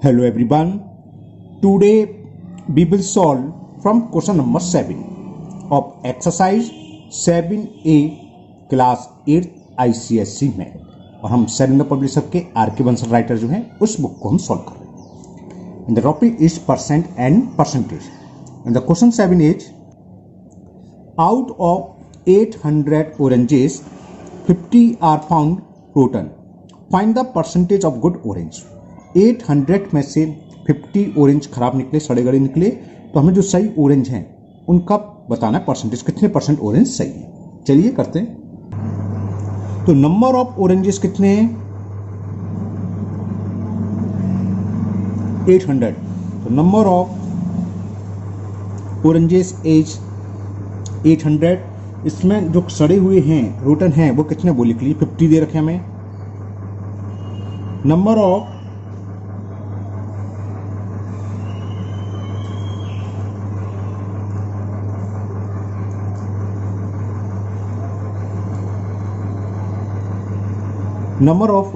Hello everyone. Today we will solve from question number 7 of exercise 7A class 8 ICSE में, और हम सैरेंद्र publisher के are के Bansal writer जो हैं उस बुक को हम सॉल्व कर रहे हैं. And the topic is percent and percentage. And the question 7 is out of 800 oranges 50 are found rotten. Find the percentage of good orange. 800 में से 50 ऑरेंज खराब निकले, सड़े गड़े निकले, तो हमें जो सही ऑरेंज हैं उनका बताना है परसेंटेज, कितने परसेंट ऑरेंज सही है. चलिए करते हैं. तो नंबर ऑफ ऑरेंजेस कितने हैं? 800. तो नंबर ऑफ ऑरेंजेस इज 800. इसमें जो सड़े हुए हैं रोटन हैं वो कितने वो लिख लीजिए, 50 दे रखे हमें. Number of number of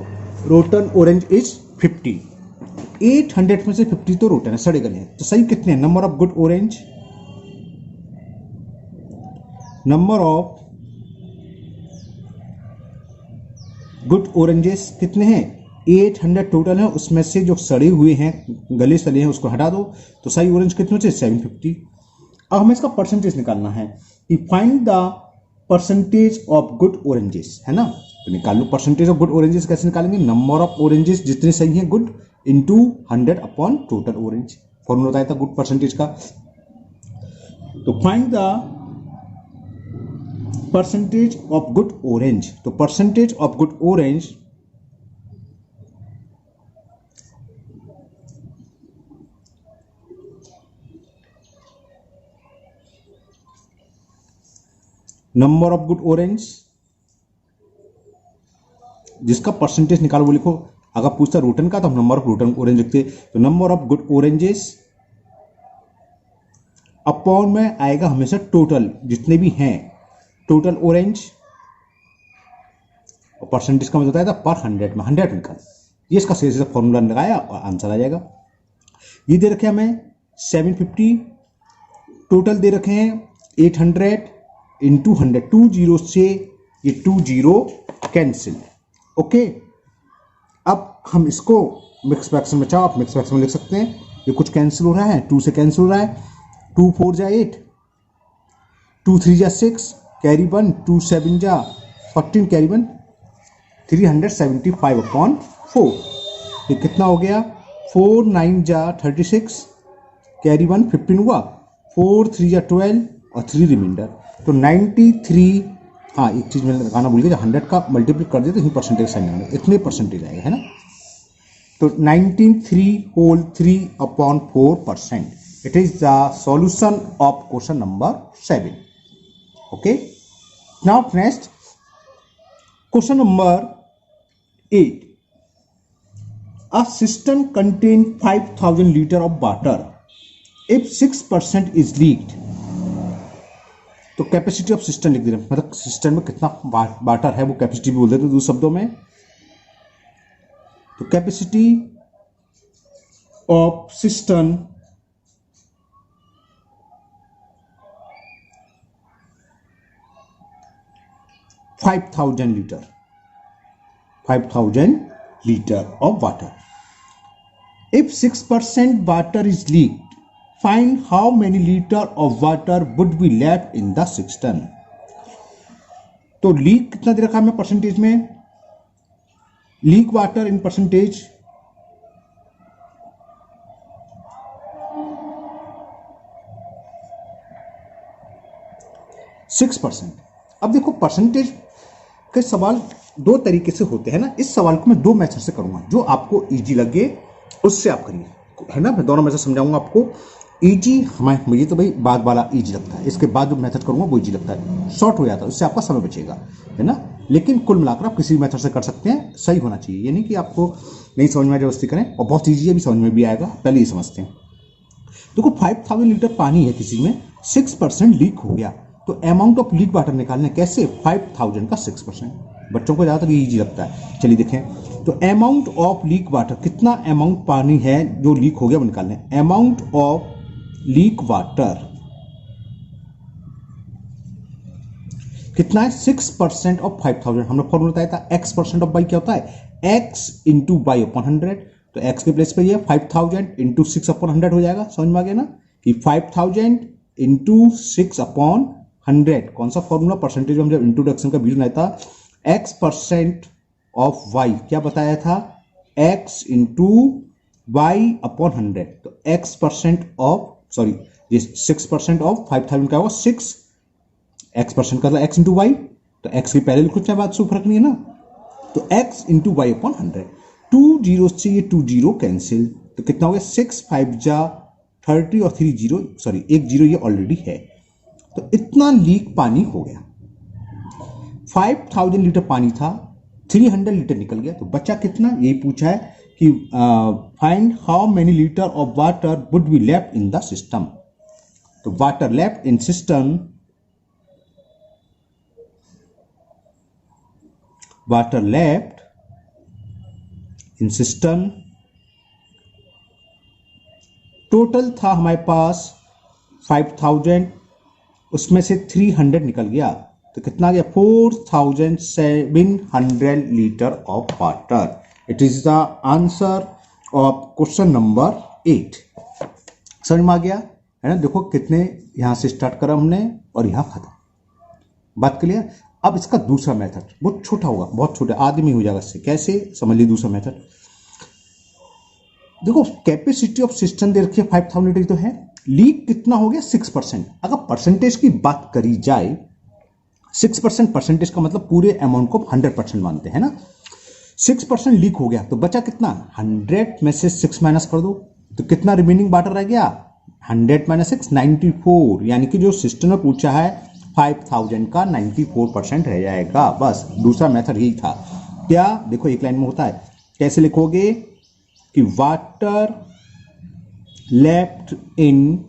rotten orange is 50. 800 में से 50 तो रोटन है, सड़े गले हैं, तो सही कितने हैं? Number of good orange, number of good oranges कितने हैं? 800 टोटल है, उसमें से जो सड़े हुए हैं गले सड़े हैं उसको हटा दो, तो सही ऑरेंज कितने से? 750. अब हमें इसका परसेंटेज निकालना है. Find the percentage of good oranges, है ना. तो निकाल लो परसेंटेज ऑफ गुड ऑरेंजेस. कैसे निकालेंगे? नंबर ऑफ ऑरेंजेस जितने सही हैं good into 100 upon total orange. Formula बताया था गुड परसेंटेज का. तो find the percentage of good orange. तो percentage of good orange number of good orange जिसका परसेंटेज निकालो वो लिखो. अगर पूछता रोटन का तो हम नंबर ऑफ रोटन ऑरेंज लिखते. तो number of good oranges upon में आएगा हमेशा टोटल जितने भी हैं, टोटल ऑरेंज, और परसेंटेज का मतलब होता है पर 100 में 100 निकाल. ये इसका सही से फॉर्मूला लगाया और आंसर आ जाएगा. ये दे रखे हमें 750, टोटल दे रखे हैं 800 इंटू 100. 2 जीरो से ये 2 जीरो कैंसिल. ओके. अब हम इसको मिक्स फ्रैक्शन में, चाहो आप मिक्स फ्रैक्शन में लिख सकते हैं. ये कुछ कैंसिल हो रहा है, 2 से कैंसिल हो रहा है. 2 4 जा 8, 2 3 जा 6, कैरी 1, 2 7 जा 14, कैरी 1, 375 अपॉन 4. ये कितना हो गया? 4 9 जा 36, कैरी 1 15 हुआ, 4 3 जा 12 और 3 रिमाइंडर. तो 93. हाँ, एक चीज मैंने लगाना भूल गया, 100 का मल्टीप्लाई कर दिया तो ही परसेंटेज साइन आएगा, इतने परसेंटेज आएगा, है ना. तो 93 upon 4%. It is the solution of question number 7. Okay. Now next question number 8. A cistern contain 5000 liter of water. If 6% is leaked, तो कैपेसिटी ऑफ सिस्टम लिख दे रहे हैं, मतलब सिस्टम में कितना वाटर है वो कैपेसिटी भी बोल देते हैं दूसरे शब्दों में. तो capacity of system litre 5000 litre of water. If 6% water is leaked, find how many liter of water would be left in the cistern. तो लीक कितना दे रखा है हमें परसेंटेज में? Leak water in percentage 6%. अब देखो परसेंटेज के सवाल दो तरीके से होते हैं ना. इस सवाल को मैं दो मेथड से करूंगा, जो आपको इजी लगे उससे आप करिए, है ना. मैं दोनों मेथड समझाऊंगा आपको. इजी हमारे मुझे तो भाई बाद वाला इजी लगता है, इसके बाद जो मेथड करूंगा वो इजी लगता है, शॉर्ट हो जाता है, उससे आपका समय बचेगा, है ना. लेकिन कुल मिलाकर आप किसी भी मेथड से कर सकते हैं, सही होना चाहिए. ये नहीं कि आपको नहीं समझ में जबरदस्ती करें, और बहुत ईजी है भी, समझ में भी आएगा. पहले ये समझते हैं. देखो 5000 लीटर पानी है किसी में, 6% लीक हो गया, तो अमाउंट ऑफ लीक वाटर निकालना कैसे? 5000 का 6%. बच्चों को ज़्यादातर ये ईजी लगता है. चलिए देखें, तो अमाउंट ऑफ लीक वाटर, कितना अमाउंट पानी है जो लीक हो गया वो निकालना है। अमाउंट ऑफ लीक वाटर कितना है, 6% ऑफ 5000। हमने फॉर्मूला बताया था x परसेंट ऑफ वाई क्या होता है, x इंटू वाई अपॉन 100। तो x के प्लेस पे ये 5000 इंटू 6 अपॉन 100 हो जाएगा। समझ में आ गया ना कि 5000 इंटू 6 अपॉन 100। कौन सा फॉर्मूला, परसेंटेज में हम जब इंट्रोडक्शन का वीडियो बनाया था, x परसेंट ऑफ y क्या बताया था, x इंटू वाई अपॉन 100। तो x परसेंट ऑफ, सॉरी ये 6% ऑफ 5000 का होगा 6, x परसेंट का x इंटू वाई, तो x की पहले लिखो चाहे बात से फर्क नहीं है ना। तो x into y upon 100, 2 zero से ये 2 जीरो कैंसिल, तो कितना हो गया 6 5 जा 30 और 3 जीरो, सॉरी 1 जीरो ये ऑलरेडी है। तो इतना लीक पानी हो गया। 5000 लीटर पानी था, 300 लीटर निकल गया, तो बचा कितना, यही पूछा है कि find how many litre of water would be left in the system. तो water left in system, water left in system total था हमारे पास 5000, उसमें से 300 निकल गया, तो कितना गया 4700 litre of water. It is the answer of question number 8। समझ में आ गया है ना। देखो कितने यहां से स्टार्ट करा हमने और यहां खत्म, बात क्लियर। अब इसका दूसरा मेथड बहुत छोटा होगा, बहुत छोटा आदमी हो जाएगा इससे। कैसे, समझ लीजिए दूसरा मेथड। देखो कैपेसिटी ऑफ सिस्टम दे रखी है 5000 लीटर तो है, लीक कितना हो गया 6%। अगर परसेंटेज की बात करी जाए, 6% परसेंटेज का मतलब पूरे अमाउंट को 100% मानते हैं ना। 6% लीक हो गया, तो बचा कितना, 100 में से 6 माइनस कर दो, तो कितना रिमेनिंग वाटर रह गया, 100 माइनस 6 94। यानी कि जो सिस्टम ने पूछा है 5000 का 94% रह जाएगा। बस दूसरा मेथड यही था। क्या, देखो एक लाइन में होता है, कैसे लिखोगे कि water left in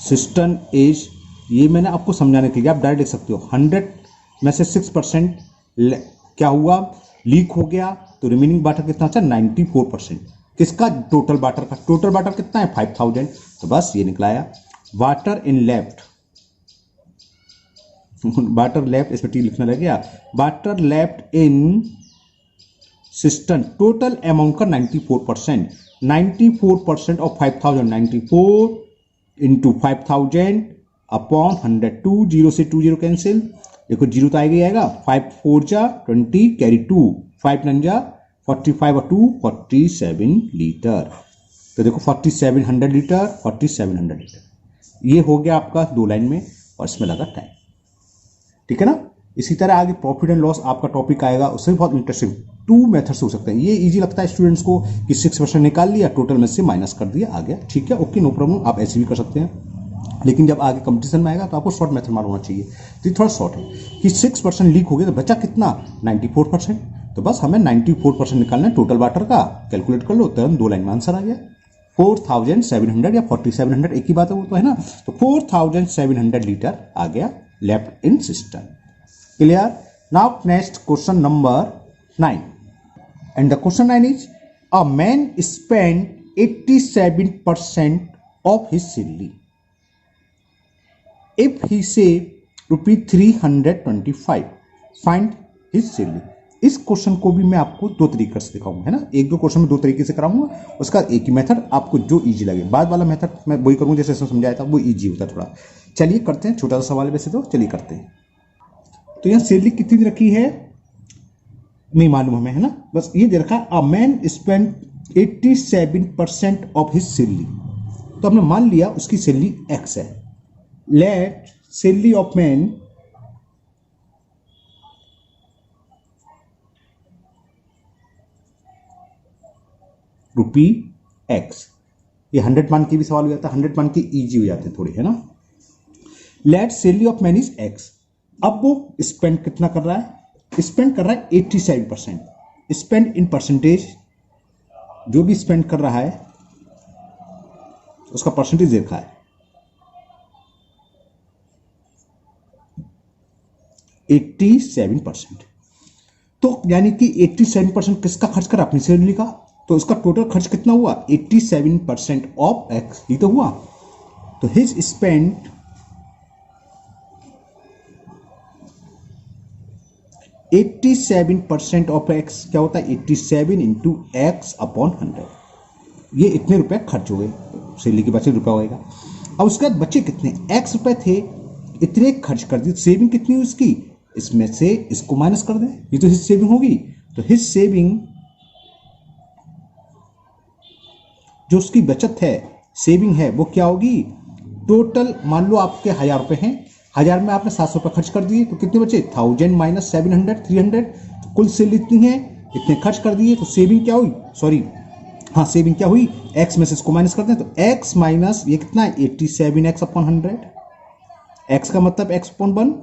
system is, ये मैंने आपको समझाने के लिए, आप डायरेक्ट लिख सकते हो 100 में से 6% क्या हुआ, लीक हो गया, तो रिमेनिंग वाटर कितना था 94%। किसका, टोटल वाटर का। टोटल वाटर कितना है 5000, तो बस ये निकलाया water in left, water left, इसमें टी लिखना रह गया, water left in system total amount का 94%। 94% ऑफ 5000, 94 इंटू 5000 अपॉन 100, 2 जीरो से 2 जीरो कैंसिल, देखो जीरो तो आएगा ही आएगा, 5 4 जा 20 कैरी 2, 5 9 जा 45 और 2 47 लीटर। तो देखो 4700 लीटर, 4700 लीटर ये हो गया आपका 2 लाइन में, और इसमें लगा टाइम। ठीक है ना। इसी तरह आगे प्रॉफिट एंड लॉस आपका टॉपिक आएगा, उससे भी बहुत इंटरेस्टिंग 2 मेथड्स हो सकते हैं। ये इजी लगता है स्टूडेंट्स को कि 6% निकाल लिया, टोटल में से माइनस कर दिया, आ गया, ठीक है, ओके, नो प्रॉब्लम, आप ऐसे भी कर सकते हैं। लेकिन जब आगे कंपटीशन में आएगा तो आपको शॉर्ट मेथड मालूम होना चाहिए। तो ये थोड़ा शॉर्ट है कि 6% लीक हो गया, तो बचा कितना 94%। तो बस हमें 94% निकालना है टोटल वाटर का, कैलकुलेट कर लो, तुरंत 2 लाइन में आंसर आ गया। 4700 या 4700 एक ही बात है, वो तो है ना। तो 4700 लीटर आ गया left in system. Clear. Now next question number 9, and the question 9 is, a man spent 87% of his salary if he saved ₹325, find his salary। इस क्वेश्चन को भी मैं आपको 2 तरीके से दिखाऊंगा, है ना। 1-2 क्वेश्चन में 2 तरीके से कराऊंगा, उसका एक ही मेथड, आपको जो इजी लगे। बाद वाला मेथड मैं वही करूंगा जैसे समझाया था, वो इजी होता है थोड़ा। चलिए करते हैं, छोटा सा सवाल वैसे तो, चलिए करते हैं। तो यहाँ सैलरी कितनी रखी है नहीं मालूम हमें, है ना। बस ये दे रखा है, a man spend 87% of his salary. तो हमने मान लिया उसकी सैलरी एक्स है। Let salary of man rupee X. ये 100 मान के भी सवाल हो जाता है, 100 मान के इजी हो जाते हैं थोड़े, है ना। Let salary of man is X. अब वो स्पेंड कितना कर रहा है, स्पेंड कर रहा है 87%। स्पेंड इन परसेंटेज, जो भी स्पेंड कर रहा है उसका परसेंटेज देखा है 87%। तो यानी कि 87% किसका खर्च करा? अपनी सैलरी का। तो इसका टोटल खर्च कितना हुआ? 87% ऑफ एक्स, ये तो हुआ। तो हिज स्पेंड 87% ऑफ एक्स क्या होता है? 87 इंटू एक्स अपॉन 100। ये इतने रुपए खर्च हो गए, सैलरी के बचे रुपया होएगा। अब उसके बाद बचे कितने? एक्स रुपए थे, इतने खर्च कर दिए। सेविंग कितनी हुई उसकी? इसमें से इसको माइनस कर दें, ये तो हिज सेविंग होगी। तो हिज सेविंग, जो उसकी बचत है, सेविंग है, वो क्या होगी? टोटल मान लो आपके 1000 रुपए हैं, 1000 में आपने 700 रुपए खर्च कर दिए, तो कितने बचे? 1000 माइनस 700, 300। तो कुल सैलरी इतनी है, इतने खर्च कर दिए, तो सेविंग क्या हुई? सॉरी, हाँ, सेविंग क्या हुई? एक्स में से इसको माइनस करते हैं, तो एक्स माइनस ये कितना है? 87 एक्स अपॉन 100। एक्स का मतलब एक्स अपॉन 1,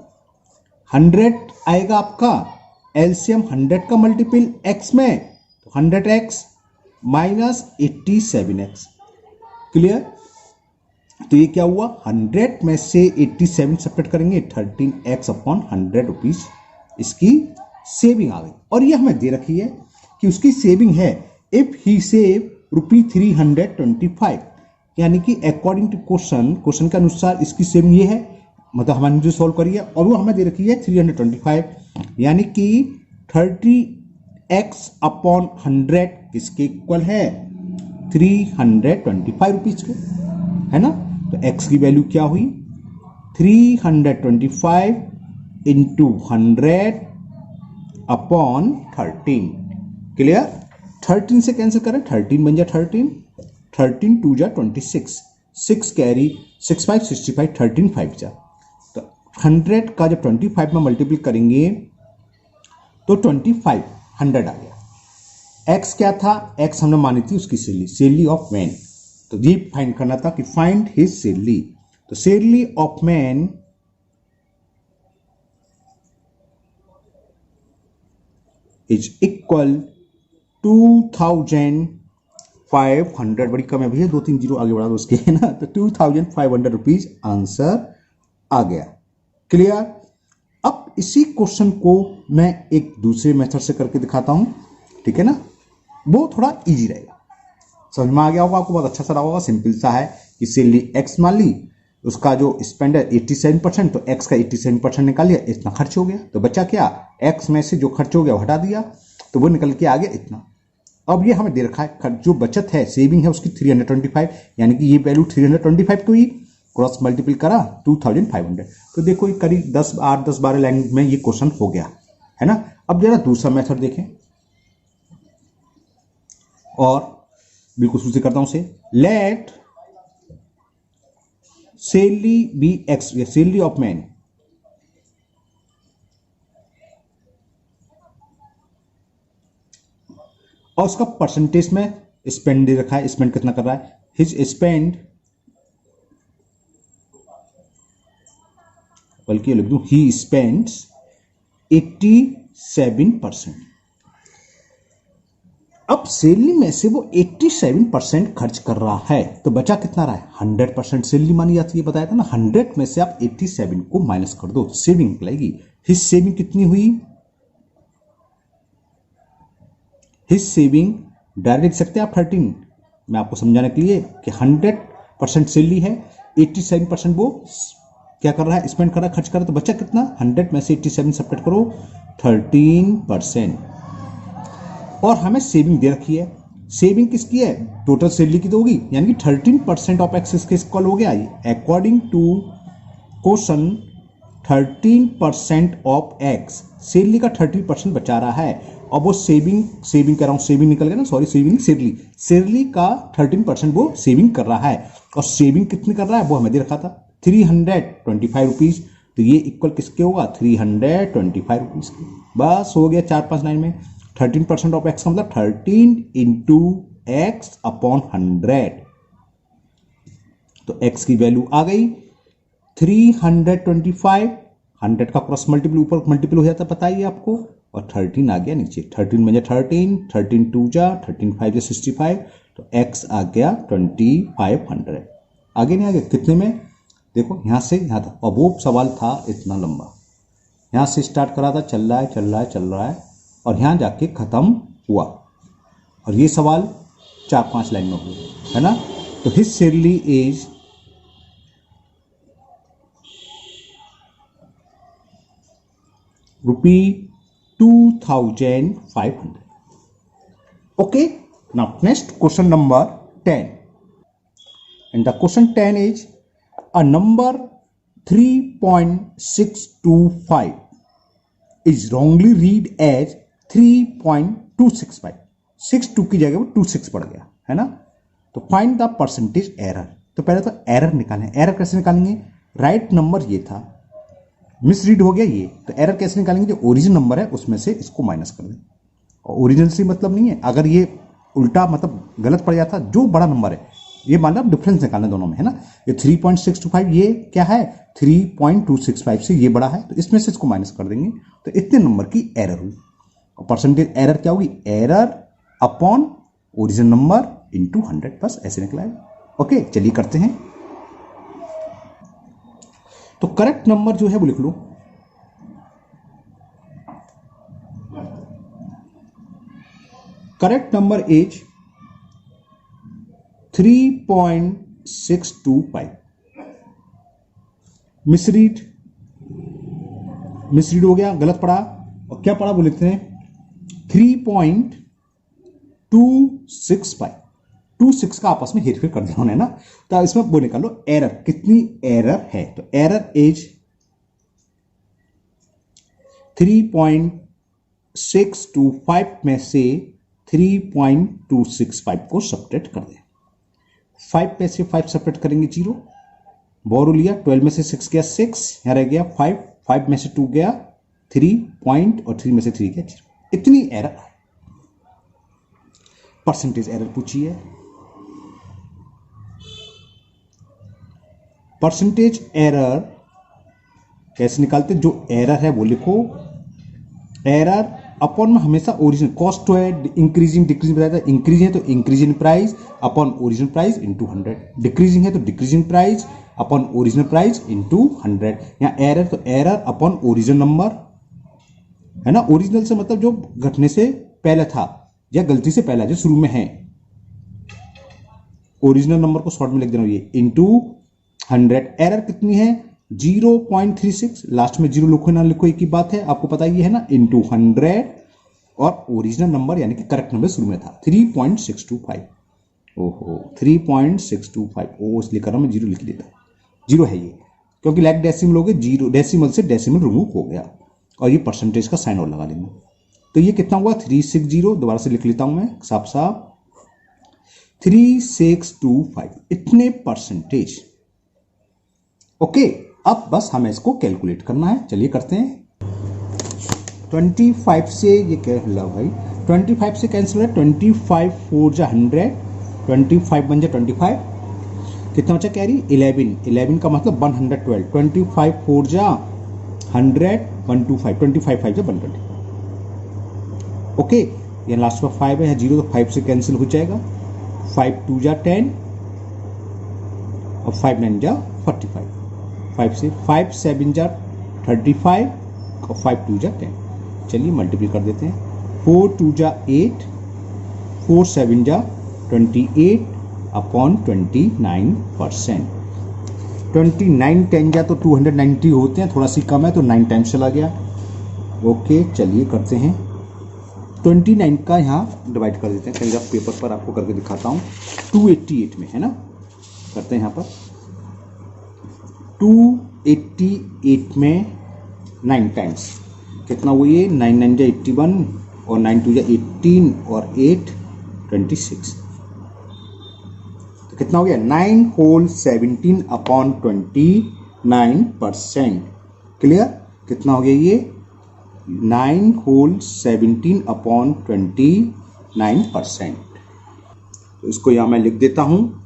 100 आएगा आपका एलसीएम 100 का मल्टीपल एक्स में, तो 100 एक्स माइनस 87 एक्स। क्लियर? तो ये क्या हुआ? 100 में से 87 सेपरेट करेंगे, 13 एक्स अपॉन 100 रुपीज इसकी सेविंग आ गई। और ये हमें दे रखी है कि उसकी सेविंग है इफ ही सेव ₹325, यानी कि अकॉर्डिंग टू क्वेश्चन के अनुसार इसकी सेविंग ये है, मतलब हमने जो सॉल्व करी है, और वो हमें दे रखी है 325, यानी कि 30x अपॉन 100 किसके इक्वल है? 325 रुपीज के, है ना। तो x की वैल्यू क्या हुई? 325 इंटू 100 अपॉन 13। क्लियर? 13 से कैंसिल करें, 13 बन जाए 13, 13 2 जा 26, 6 कैरी 6 5 65, 13 5 जा। तो 100 का जब 25 में मल्टीप्लाई करेंगे तो 25 100 आ गया। x क्या था? x हमने मानी थी उसकी सैलरी ऑफ मैन। तो ये फाइंड करना था कि फाइंड हिज सैलरी। तो salary of man is equal 2500, बड़ी कम है भैया, 2-3 जीरो आगे बढ़ा दो उसके, है ना। तो 2500 रुपीज आंसर आ गया। क्लियर? अब इसी क्वेश्चन को मैं एक दूसरे मेथड से करके दिखाता हूं, ठीक है ना। वो थोड़ा इजी रहेगा, समझ में आ गया होगा आपको, बहुत अच्छा सा रहा होगा। सिंपल सा है कि सैलरी एक्स मान ली, उसका जो स्पेंड है 87%, तो एक्स का 87% निकाल लिया, इतना खर्च हो गया। तो बचा क्या? एक्स में से जो खर्च हो गया वो हटा दिया, तो वो निकल के आ गया इतना। अब ये हमें दे रखा है जो बचत है, सेविंग है उसकी 325, यानी कि ये वैल्यू 325 को ही क्रॉस मल्टीपल करा 2500। तो देखो ये करीब 10-12 लाइन में ये क्वेश्चन हो गया, है ना। अब जरा दूसरा मेथड देखें, और बिल्कुल सूची करता हूं उसे। Let salary be X, salary of man, और उसका परसेंटेज में स्पेंड दे रखा है, स्पेंड कितना कर रहा है। हिज स्पेंड, बल्कि लिख दूं ही स्पेंड्स 87%। अब सैलरी में से वो 87% खर्च कर रहा है, तो बचा कितना रहा है? 100% सैलरी मानी जाती है, बताया था ना। 100 में से आप 87 को माइनस कर दो तो सेविंग निकलेगी। हिज सेविंग कितनी हुई? हिज सेविंग डायरेक्ट लिख सकते हैं आप 13, मैं आपको समझाने के लिए कि 100% सैलरी है, 87% वो क्या कर रहा है? स्पेंड कर रहा है, खर्च कर रहा है। तो बचा कितना? 100 में से 87 सेपरेट करो, 13%। और हमें सेविंग दे रखी है, सेविंग किसकी है? टोटल सैलरी की तो होगी, यानी कि 13% ऑफ एक्स के इक्वल हो गया। According to question 13% of X, salary का 30% बचा रहा है, और वो सेविंग कर रहा हूं, सेविंग निकल गया ना, सॉरी सेविंग सैलरी का 13% वो सेविंग कर रहा है। और सेविंग कितनी कर रहा है वो हमें दे रखा था 325 रुपीज। तो ये इक्वल किसके होगा? 325 रुपीज के। बस हो गया 4-5 लाइन में। 13% ऑफ एक्स का मतलब 13 इंटू एक्स अपॉन 100। तो एक्स की वैल्यू आ गई 325, 100 का क्रॉस मल्टीपल ऊपर मल्टीपल हो जाता पता ही है आपको, और 13 आ गया नीचे। 13 बन जाए 13 2 जा 13 5 जा 65, तो एक्स आ गया 2500। आगे नहीं आ गया कितने में? देखो यहां से यहां था, और वो सवाल था इतना लंबा, यहां से स्टार्ट करा था, चल रहा है, और यहाँ जाके ख़त्म हुआ। और ये सवाल 4-5 लाइन में हुआ, है ना। तो his salary is ₹2,500। Okay, now next question number 10. And the question 10 is a number 3.625 is wrongly read as 3.265। 62 की जगह वो 26 पड़ गया, है ना। तो फाइंड द परसेंटेज एरर। तो पहले तो एरर निकालें। एरर कैसे निकालेंगे? राइट नंबर ये था, मिसरीड हो गया ये, तो एरर कैसे निकालेंगे? जो ओरिजिनल नंबर है उसमें से इसको माइनस कर दें। और ओरिजिनल से मतलब नहीं है, अगर ये उल्टा मतलब गलत पड़ जाता, जो बड़ा नंबर है, ये मतलब डिफरेंस निकालना दोनों में, है ना। ये 3.625 ये क्या है? 3.265 से ये बड़ा है, तो इसमें से इसको माइनस कर देंगे, तो इतने नंबर की एरर हुई। और परसेंटेज एरर क्या होगी? Error upon original number into 100, बस ऐसे निकला है। ओके, चलिए करते हैं। तो करेक्ट नंबर जो है वो लिख लो। Correct number is 3.625। मिसरीड हो गया, गलत पड़ा। और क्या पड़ा वो लिखते हैं 3.265। 26 का आपस में हेरफेर कर दिया उन्होंने ना। तो इसमें वो निकालो एरर, कितनी एरर है। तो एरर इज 3.625 में से 3.265 को सब्ट्रैक्ट कर दें। 5 में से 5 सब्ट्रैक्ट करेंगे 0, बोरो लिया, 12 में से 6 गया 6, यहाँ रह गया 5, 5 में से 2 गया 3 पॉइंट, और 3 में से 3 गया 0। इतनी एरर है। परसेंटेज एरर पूछी है। परसेंटेज एरर कैसे निकालते? जो एरर है वो लिखो। एरर अपॉन में हमेशा ओरिजिनल, कॉस्ट तो है इंक्रीजिंग डिक्रीजिंग बताया था। इंक्रीजिंग है तो increasing price upon original price into 100। Decreasing है तो decreasing price upon original price into 100। यहाँ एरर तो एरर अपॉन ओरिजिनल नंबर, है ना। ओरिजिनल से मतलब जो घटने से पहले था या गलती से पहला जो शुरू में है। ओरिजिनल नंबर को शॉर्ट में लिख देना ये इंटू 100। एरर कितनी है? 0.36। लास्ट में 0 लिखो ना लिखो एक ही बात है, आपको पता ही है ना। इंटू 100 और ओरिजिनल नंबर यानी कि करेक्ट नंबर शुरू में था 3.625। ओहो 3.625, ओ इसलिए कर रहा मैं 0 लिख देता। 0 है ये, क्योंकि लाइक डेसिमल हो गए, 0 डेसिमल से डेसिमल रिमूव हो गया। और ये परसेंटेज का साइन और लगा लेंगे। तो ये कितना हुआ? 360। दोबारा से लिख लेता हूं मैं साफ साफ, 3625 इतने परसेंटेज। ओके, अब बस हमें इसको कैलकुलेट करना है। चलिए करते हैं। 25 से ये क्या हुआ भाई? 25 से कैंसिल है। 25 4 जा 100, 25 बन जा 25, कितना बचा कैरी? 11। 11 का मतलब 112। 25 4 जा 100, 125, 25 5 जा 120। ओके, ये लास्ट में 5 है, 0 तो 5 से कैंसिल हो जाएगा। 5 2 जा 10 और 5 9 जा 45। 5 से 5 7 जा 35 और 5 2 जा 10। चलिए मल्टीप्लाई कर देते हैं। 4 2 जा 8, 4 7 जा 28 अपॉन 29%। 29 10 जा तो 290 होते हैं, थोड़ा सी कम है तो 9 टाइम्स चला गया। ओके, चलिए करते हैं। 29 का यहाँ डिवाइड कर देते हैं। कहीं पेपर पर आपको करके दिखाता हूँ। 288 में है ना, करते हैं यहाँ पर। 288 में 9 टाइम्स कितना हुई है? 9 9 जा 81 और 9 2 जा 18 और 8 26। तो कितना हो गया? 9 होल 17 अपॉन 29%। क्लियर? कितना हो गया ये? 9 होल 17 अपॉन 29%। तो इसको यहाँ मैं लिख देता हूँ।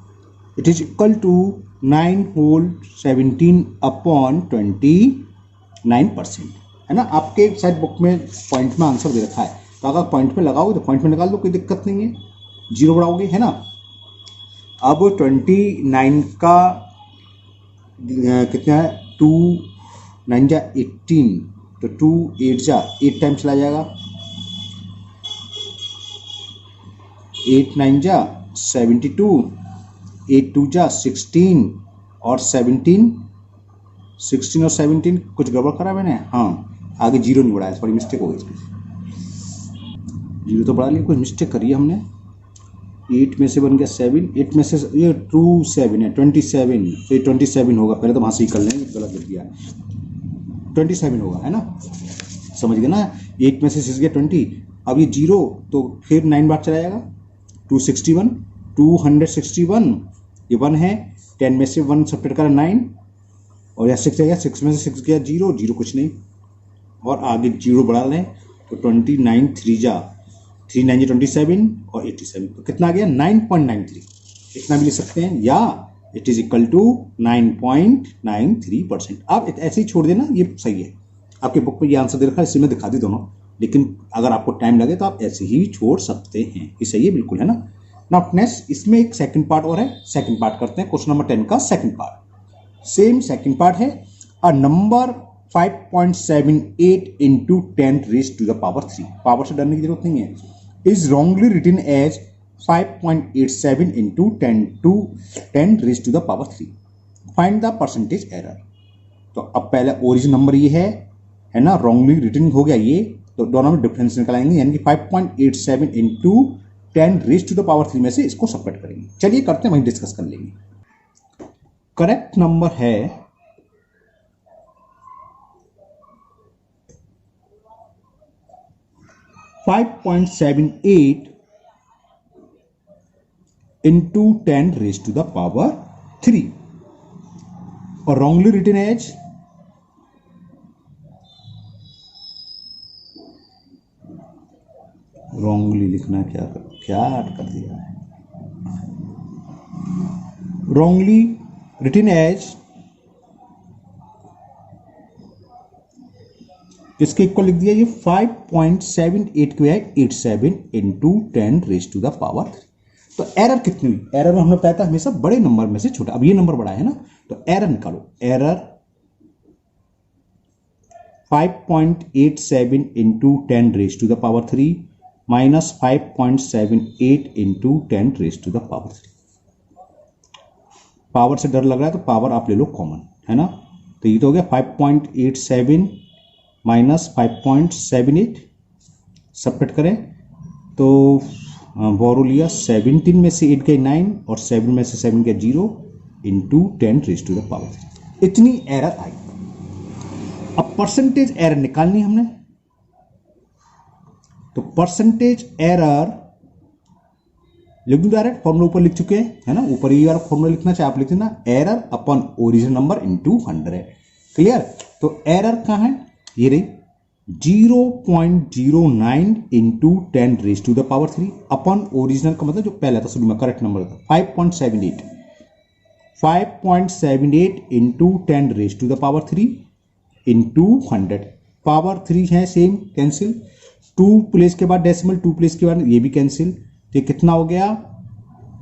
It is equal to 9 whole 17 upon 29%, है ना। आपके शायद बुक में पॉइंट में आंसर दे रखा है, तो अगर पॉइंट में लगाओगे तो पॉइंट में निकाल दो, कोई दिक्कत नहीं है। 0 बढ़ाओगे, है ना। अब 29 का कितना है? 2 9 जा 18, तो 2 8 जा 8 टाइम चला जाएगा। 8 9 जा 72, 8 2 जा 16 और 17, 16 और 17 कुछ गड़बड़ करा मैंने, हाँ आगे जीरो नहीं बढ़ाया, थोड़ी मिस्टेक हो गई इसमें, जीरो तो बढ़ा लिया, कुछ मिस्टेक करी है हमने। 8 में से बन गया 7, 8 में से ये 2 7 है 27, तो ये 27 होगा, पहले तो वहाँ से ही कर लेंगे, गलत लिख दिया, 27 होगा है ना, समझ गए ना। 8 में से 6 गया 20, अब ये जीरो तो फिर 9 बार चला जाएगा, 261, 261, ये 1 है, 10 में से 1 सब्ट्रैक्ट करा 9, और यहाँ 6 गया, 6 में से 6 गया जीरो, जीरो कुछ नहीं, और आगे जीरो बढ़ा लें तो 29 3 जा 3 9 जा 27 और 87, तो कितना आ गया 9.93, इतना भी लिख सकते हैं, या इट इज इक्वल टू 9.93%। आप ऐसे ही छोड़ देना, ये सही है, आपके बुक में ये आंसर दे रखा है, इससे मैं दिखा दी दोनों, लेकिन अगर आपको टाइम लगे तो आप ऐसे ही छोड़ सकते हैं, ये सही है बिल्कुल, है ना। नाउ नेक्स्ट इसमें एक सेकंड पार्ट और है, सेकंड पार्ट करते हैं, क्वेश्चन नंबर 10 का second part, same second part है। A number 5.78 into 10 raised to the power 3, power से डरने की जरूरत नहीं है, is wrongly written as 5.87 into 10 raised to the power 3, find the percentage error. तो अब पहले ओरिजिन नंबर ये है ना, रॉन्गली रिटन हो गया ये, तो दोनों में डिफरेंस निकालेंगे, यानी कि 5.87 into 10 raised to the power 3 में से इसको सबट्रैक्ट करेंगे। चलिए करते हैं, वहीं डिस्कस कर लेंगे। करेक्ट नंबर है 5.78 into 10 raised to the power 3, और wrongly written as wrongly लिखना क्या कर दिया है, wrongly written as इसके इक्वल लिख दिया, ये 5.78 के है 87 into 10 raised to the power 3। तो एरर कितनी हुई, एरर में हमने बताया था हमेशा बड़े नंबर में से छोटा, अब ये नंबर बड़ा है ना, तो एरर निकालो, error 5.87 into 10 raised to the power 3 minus 5.78 into 10 raised to the power 3। Power से डर लग रहा है तो पावर आप ले लो कॉमन, है ना, तो ये तो हो गया 5.87 माइनस 5.78, सबट्रैक्ट करें तो बोरो लिया, 17 में से 8 गए 9 और 7 में से 7 गया 0 into 10 raise to the power 3, इतनी एरर आई। अब परसेंटेज एरर निकालनी हमने, तो परसेंटेज एरर लिख दूं डायरेक्ट, फॉर्मूला ऊपर लिख चुके हैं, है ना, ऊपर ये वाला फॉर्मूला लिखना चाहे आप लिख देना, error upon original number into 100, clear. तो एरर कहां है, ये रही 0.09 into 10 raise to the power 3 upon original का मतलब जो पहला था शुरू में करेक्ट नंबर था 5.78 into 10 raise to the power 3 into 100, power 3 है सेम, कैंसिल, 2 प्लेस के बाद डेसिमल, 2 प्लेस के बाद ये भी कैंसिल, तो कितना हो गया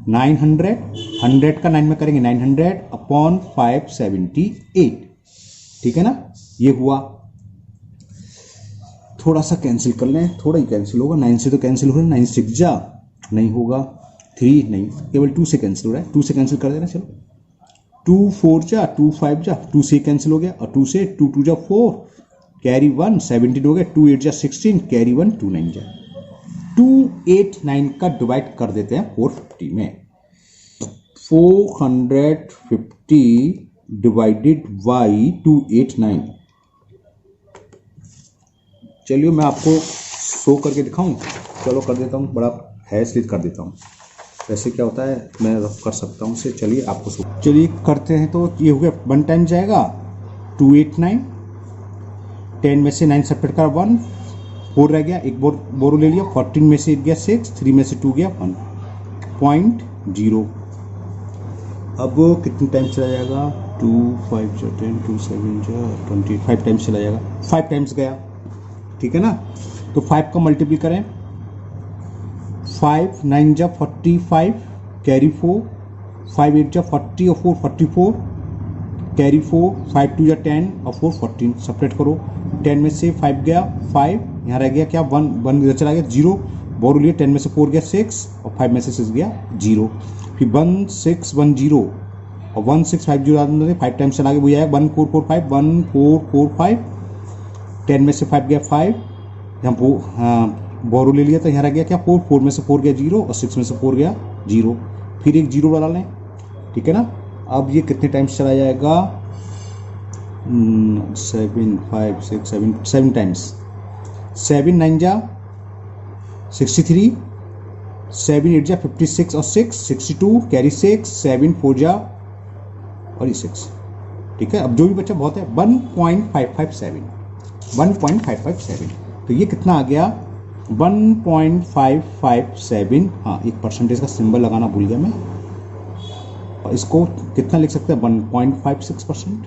900, 100 का 9 में करेंगे 900 अपॉन 578, ठीक है ना, ये हुआ। थोड़ा सा कैंसिल कर लें, थोड़ा ही कैंसिल होगा, 9 से तो कैंसिल हो रहा है, 9 6 जा नहीं होगा, 3 नहीं, केवल 2 से कैंसिल हो रहा है, 2 से कैंसिल कर देना, चलो 2 4 जा 2 5 जा 2 से कैंसिल हो गया, और 2 से 2 2 जा 4 कैरी 1 17 हो गया, 2 8 जा 16 कैरी 1 2 9 जा 289 का डिवाइड कर देते हैं 450 में, 450 डिवाइडेड बाई 289। चलिए मैं आपको शो करके दिखाऊं, चलो कर देता हूं, बड़ा है इसलिए कर देता हूं, वैसे क्या होता है मैं कर सकता हूं उसे, चलिए आपको शो, चलिए करते हैं। तो ये हो गया 1 टाइम जाएगा 289, 10 में से 9 सब्ट्रैक्ट कर 1 4 रह गया, एक बोरो ले लिया, 14 में से 8 गया 6, 3 में से 2 गया 1.0। अब कितने टाइम चला जाएगा, 2 5 जा 10 2 7 जा 20, 5 टाइम्स चला जाएगा, 5 टाइम्स गया, ठीक है ना। तो 5 का मल्टीप्लाई करें, 5 9 जा 45 कैरी 4, 5 8 जा 40 और 4 44 कैरी 4, 5 2 जा 10 और 4 14, सपरेट करो, 10 में से 5 गया 5, यहाँ रह गया क्या 1 1 इधर चला गया 0, बोरो लिए, 10 में से 4 गया 6 और 5 में से 6 गया 0। फिर 1610 और 1650 5 टाइम्स चला के वही आया 1445 1445। 10 में से 5 गया 5, हम बोरो ले लिया तो यहाँ रह गया क्या 4, 4 में से 4 गया 0 और 6 में से 4 गया 0। फिर एक 0 डाल लें, ठीक है ना। अब ये कितने टाइम्स चला जाएगा, 7 5 6 7 टाइम्स। 7 9 जा 63, 7 8 जा 56 और 6 62, कैरी 6, 7 4 जा और ये 6, ठीक है। अब जो भी बच्चा बहुत है 1.557, तो ये कितना आ गया 1.557। हाँ, एक परसेंटेज का सिंबल लगाना भूल गया मैं। और इसको कितना लिख सकते हैं 1.56%,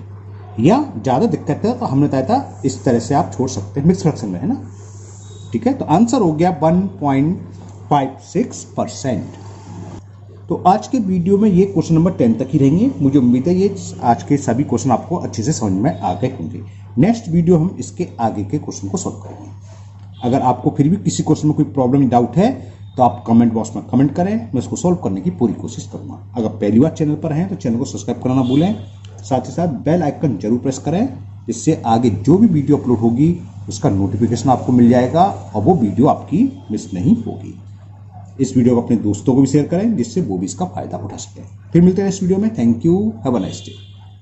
या ज़्यादा दिक्कत है तो हमने बताया था इस तरह से आप छोड़ सकते हैं, मिक्स फ्रैक्शन में, है ना, ठीक है। तो आंसर हो गया 1.56%। तो आज के वीडियो में ये क्वेश्चन नंबर 10 तक ही रहेंगे। मुझे उम्मीद है ये आज के सभी क्वेश्चन आपको अच्छे से समझ में आ गए होंगे। नेक्स्ट वीडियो हम इसके आगे के क्वेश्चन को सॉल्व करेंगे। अगर आपको फिर भी किसी क्वेश्चन में कोई प्रॉब्लम डाउट है तो आप कमेंट बॉक्स में कमेंट करें, मैं उसको सॉल्व करने की पूरी कोशिश करूंगा। अगर पहली बार चैनल पर हैं तो चैनल को सब्सक्राइब करना ना भूलें, साथ ही साथ बेल आइकन जरूर प्रेस करें, जिससे आगे जो भी वीडियो अपलोड होगी उसका नोटिफिकेशन आपको मिल जाएगा और वो वीडियो आपकी मिस नहीं होगी। इस वीडियो को अपने दोस्तों को भी शेयर करें जिससे वो भी इसका फायदा उठा सकें। फिर मिलते हैं इस वीडियो में। Thank you, have a nice day.